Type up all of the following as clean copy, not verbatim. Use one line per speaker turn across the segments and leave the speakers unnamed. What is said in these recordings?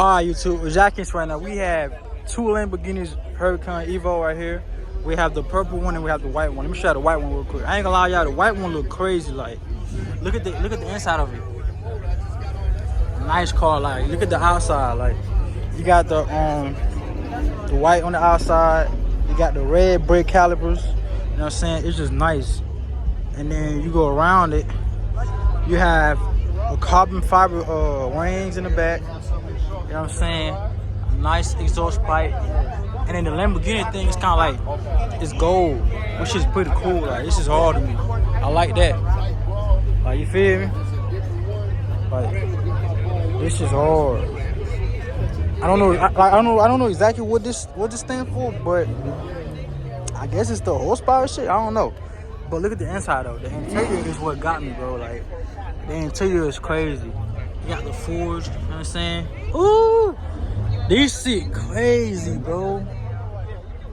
Alright, YouTube, as y'all can see right now, we have two Lamborghinis Huracán Evo right here. We have the purple one and we have the white one. Let me show you the white one real quick. I ain't gonna lie, y'all, the white one look crazy. Like, look at the inside of it. Nice car. Like, look at the outside. Like, you got the white on the outside. You got the red brake calipers. You know what I'm saying? It's just nice. And then you go around it. You have a carbon fiber rings in the back. You know what I'm saying? A nice exhaust pipe. And then the Lamborghini thing is kind of like, it's gold, which is pretty cool. Like, this is hard to me. I like that. Like, you feel me? Like, this is hard. I don't know. I don't know exactly what this stands for, but I guess it's the horsepower shit. I don't know. But look at the inside though. The interior is what got me, bro. Like, the interior is crazy. You got the forge, you know what I'm saying? Ooh! This shit crazy, bro.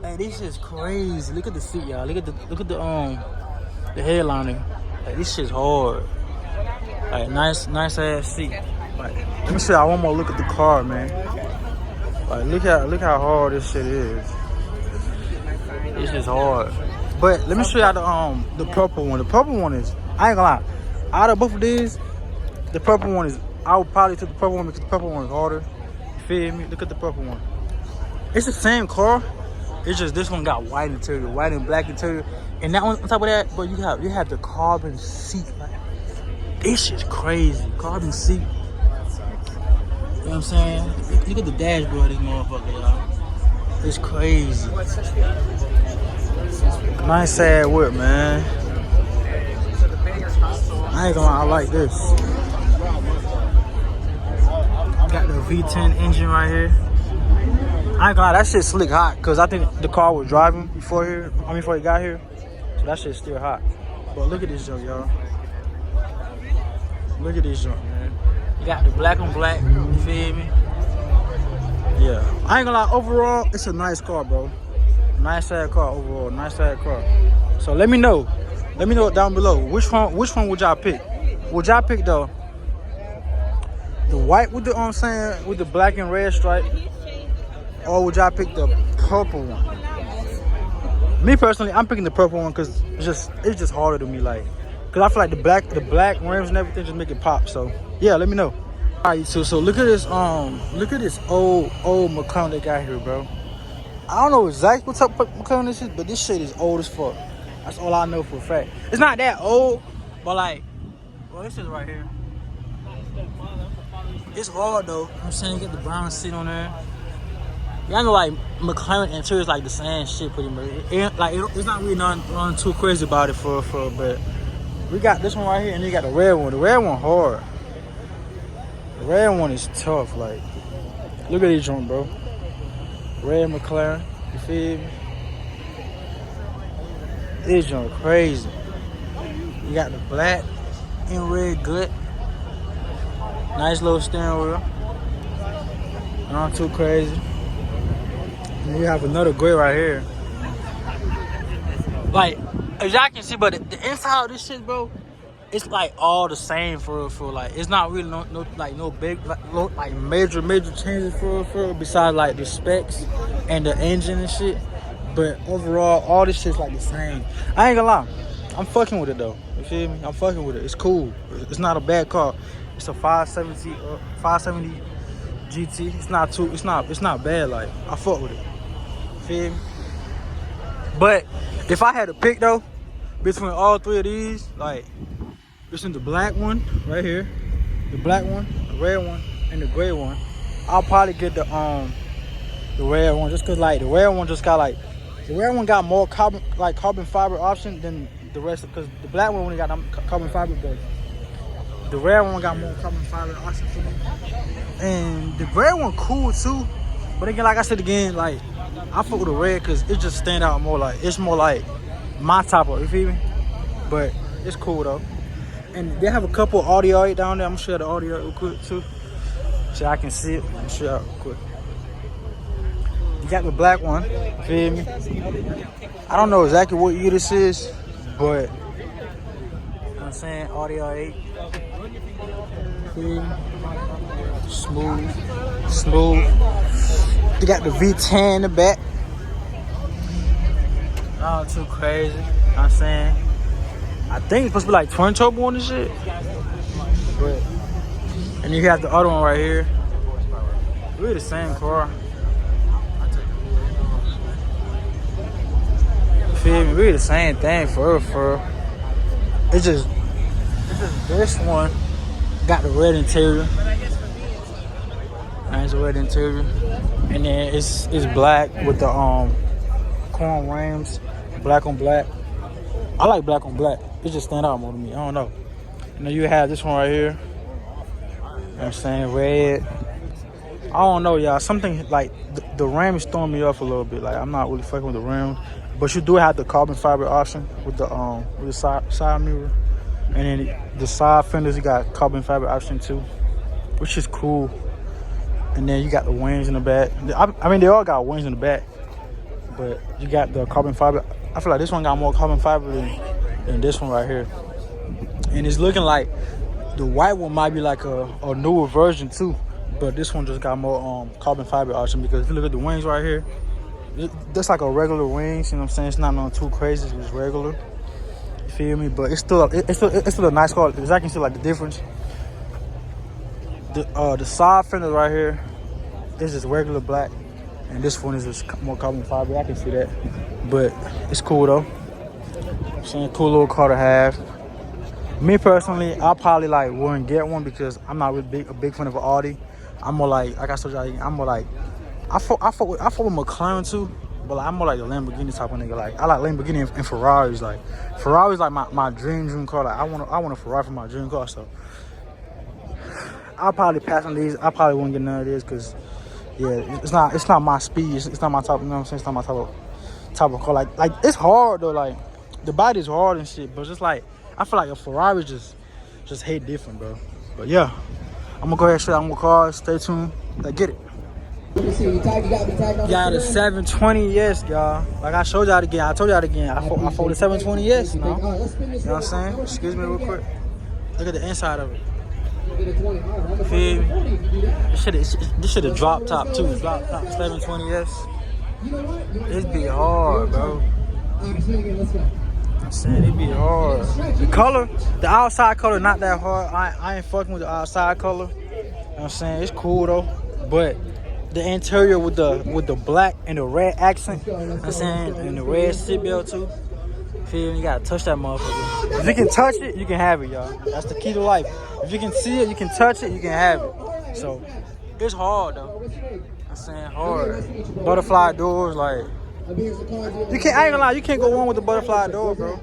Hey, this is crazy. Look at the seat, y'all. Look at the headliner. Like, this shit's hard. Like, nice ass seat. Like, let me show y'all one more look at the car, man. Like, look how hard this shit is. This is hard. But let me show y'all the purple one. The purple one is, I ain't gonna lie, out of both of these, the purple one is, I would probably take the purple one because the purple one is harder. You feel me? Look at the purple one. It's the same car. It's just this one got white interior, white and black interior. And that one, on top of that, but you have the carbon seat. Like, this shit's crazy. Carbon seat. You know what I'm saying? Look at the dashboard of this motherfucker, y'all. It's crazy. Nice ass whip, man. I ain't gonna lie, I like this. Got the V10 engine right here. I ain't gonna lie, that shit's slick hot because I think the car was driving before he got here. So that shit's still hot. But look at this junk, y'all. Look at this junk, man. You got the black on black, you feel me? Yeah. I ain't gonna lie, overall, it's a nice car, bro. Nice ass car overall, nice ass car. So let me know down below which one would y'all pick? Would y'all pick the white with the with the black and red stripe, or would y'all pick the purple one? Me personally, I'm picking the purple one because it's just harder to me, like, cause I feel like the black rims and everything just make it pop. So yeah, let me know. All right, so look at this old McLaren they got here, bro. I don't know exactly what type of McLaren this is, but this shit is old as fuck. That's all I know for a fact. It's not that old, but like, well, this is right here. It's hard though. You know what I'm saying? You get the brown seat on there. Y'all know, like, McLaren interior is like the same shit pretty much. It's not really nothing too crazy about it but we got this one right here, and you got the red one. The red one hard. The red one is tough. Like, look at this joint, bro. Red McLaren, you feel me? This joint crazy. You got the black and red gut. Nice little steering wheel. Not too crazy. And you have another gray right here. Like, as y'all can see, but the inside of this shit, bro, it's like all the same for like, it's not really no big like major changes for besides like the specs and the engine and shit. But overall, all this shit's like the same. I ain't gonna lie, I'm fucking with it though. You feel me? I'm fucking with it. It's cool. It's not a bad car. It's a 570 GT. It's not bad. Like, I fuck with it. You feel me? But if I had to pick though, between all three of these, like, between the black one right here, the black one, the red one, and the gray one, I'll probably get the red one, just cause like the red one just got like, the red one got more carbon fiber option than the rest, because the black one only got carbon fiber, but the red one got more carbon fiber option for me. And the gray one cool too, but again, like I said again, like, I fuck with the red cause it just stand out more. Like, it's more like my type of, you feel me? But it's cool though. And they have a couple audio down there. I'm gonna show you the audio real quick too, so I can see it. I'm gonna show you real quick. You got the black one, you feel me? I don't know exactly what year this is, but you know what I'm saying, audio 8. Feel me? Smooth. Smooth. They got the V10 in the back. Not too crazy. You know what I'm saying? I think it's supposed to be like twin turbo on this shit. But, and you have the other one right here. Really the same car. You feel me? Really the same thing for real. It's just this one got the red interior. Nice red interior. And then it's black with the chrome rims. Black on black. I like black on black. It just stand out more to me. I don't know. And then you have this one right here. You know what I'm saying? Red. I don't know, y'all. Something like the rim is throwing me off a little bit. Like I'm not really fucking with the rim. But you do have the carbon fiber option with the side mirror. And then the side fenders, you got carbon fiber option too, which is cool. And then you got the wings in the back. I mean, they all got wings in the back, but you got the carbon fiber. I feel like this one got more carbon fiber than this one right here. And it's looking like the white one might be like a newer version too, but this one just got more carbon fiber option because if you look at the wings right here, that's like a regular wings. You know what I'm saying? It's not nothing too crazy. It's just regular. You feel me? But it's still a nice car. Cause I can see like the difference. The side fender right here is just regular black, and this one is just more carbon fiber. I can see that, but it's cool though. I'm saying cool little car to have. Me personally, I probably like wouldn't get one because I'm not really a big fan of an Audi. I'm more like I told y'all, I'm more like I fuck with McLaren too, but like, I'm more like a Lamborghini type of nigga. Like I like Lamborghini and Ferraris. Like Ferrari's like my dream car. Like I want a Ferrari for my dream car. So I'll probably pass on these. I probably won't get none of this because yeah, it's not my speed. It's not my type. You know what I'm saying? It's not my type of car. Like it's hard though. Like the body's hard and shit, but just like I feel like a Ferrari just hit different, bro. But yeah, I'm gonna go ahead and show you more cars. Stay tuned. Let's get it. Y'all, the 720S, y'all. Like I showed y'all again. I told y'all again. I fold the 720S, you know? You know what I'm saying? Excuse me real quick. Look at the inside of it. Feel me? This shit a drop top too. Drop top 720S. This be hard, bro. I'm saying it be hard. The color, the outside color, not that hard. I ain't fucking with the outside color. You know what I'm saying? It's cool though. But the interior with the black and the red accent, you know what I'm saying? And the red seatbelt too. Feel me? You gotta touch that motherfucker. If you can touch it, you can have it, y'all. That's the key to life. If you can see it, you can touch it, you can have it. So it's hard though. I'm saying hard. Butterfly doors, like you can't. I ain't gonna lie, you can't go wrong with the butterfly door, bro.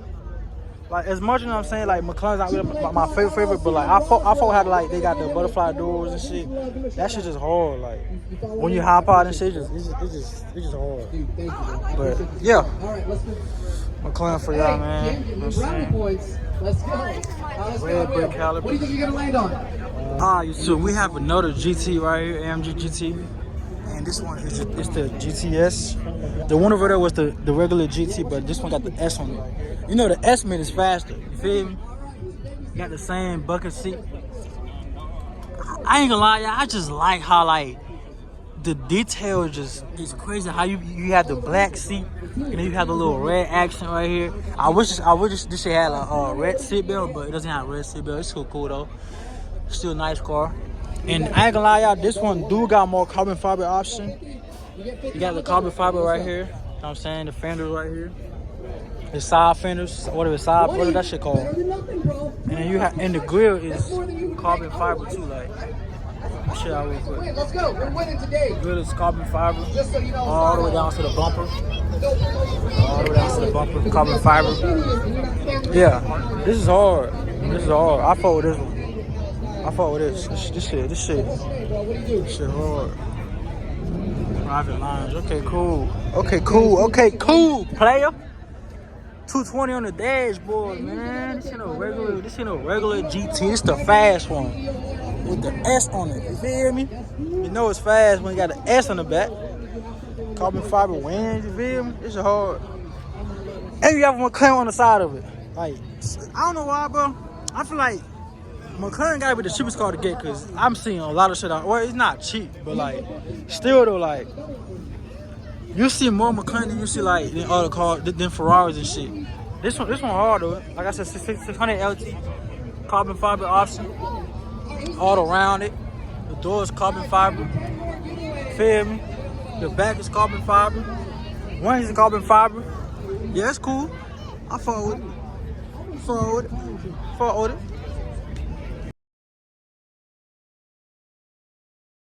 Like as much, you know what I'm saying, like McLaren's not really my favorite, but like I fuck how like they got the butterfly doors and shit. That shit just hard. Like when you hop out and shit, it's just hard. But yeah, McLaren for y'all, man. You know what I'm saying?
Let's go.
Red brick caliber.
What do you think you're gonna land on?
So we have another GT right here, AMG GT. And this one is the GTS. The one over there was the regular GT, but this one got the S on it. You know the S man is faster. You feel me? Got the same bucket seat. I ain't gonna lie, y'all. I just like how like the detail is crazy. How you have the black seat and then you have the little red accent right here. I wish this shit had a red seatbelt, but it doesn't have a red seatbelt. It's still cool though. Still a nice car. And I ain't gonna lie, y'all, this one do got more carbon fiber option. You got the carbon fiber right here. You know what I'm saying? The fenders right here. The side fenders, what is that shit called? And then you have, and the grill is carbon fiber too, like. Shit out real quick.
Let's go. We're winning today.
The grill is carbon fiber.
Just so you know,
all the way down to the bumper. All the way down to the bumper, carbon fiber. Yeah, this is hard. This is hard. I fought with this one. I fought with this. This shit hard. Private lounge. Okay, cool, player. 220 on the dashboard, man. This ain't no regular GT. This the fast one with the S on it. You feel me? You know it's fast when you got the S on the back. Carbon fiber wings. You feel me? This is hard. And you have one claim on the side of it. Like I don't know why, bro. I feel like McLaren gotta be the cheapest car to get because I'm seeing a lot of shit out. Well, it's not cheap, but like, still though, like, you see more McLaren than you see like than other cars, than Ferraris and shit. This one hard though. Like I said, 600 LT, carbon fiber option, all around it. The door is carbon fiber. Feel me? The back is carbon fiber. One is carbon fiber. Yeah, it's cool. I fuck with it. Fuck with it.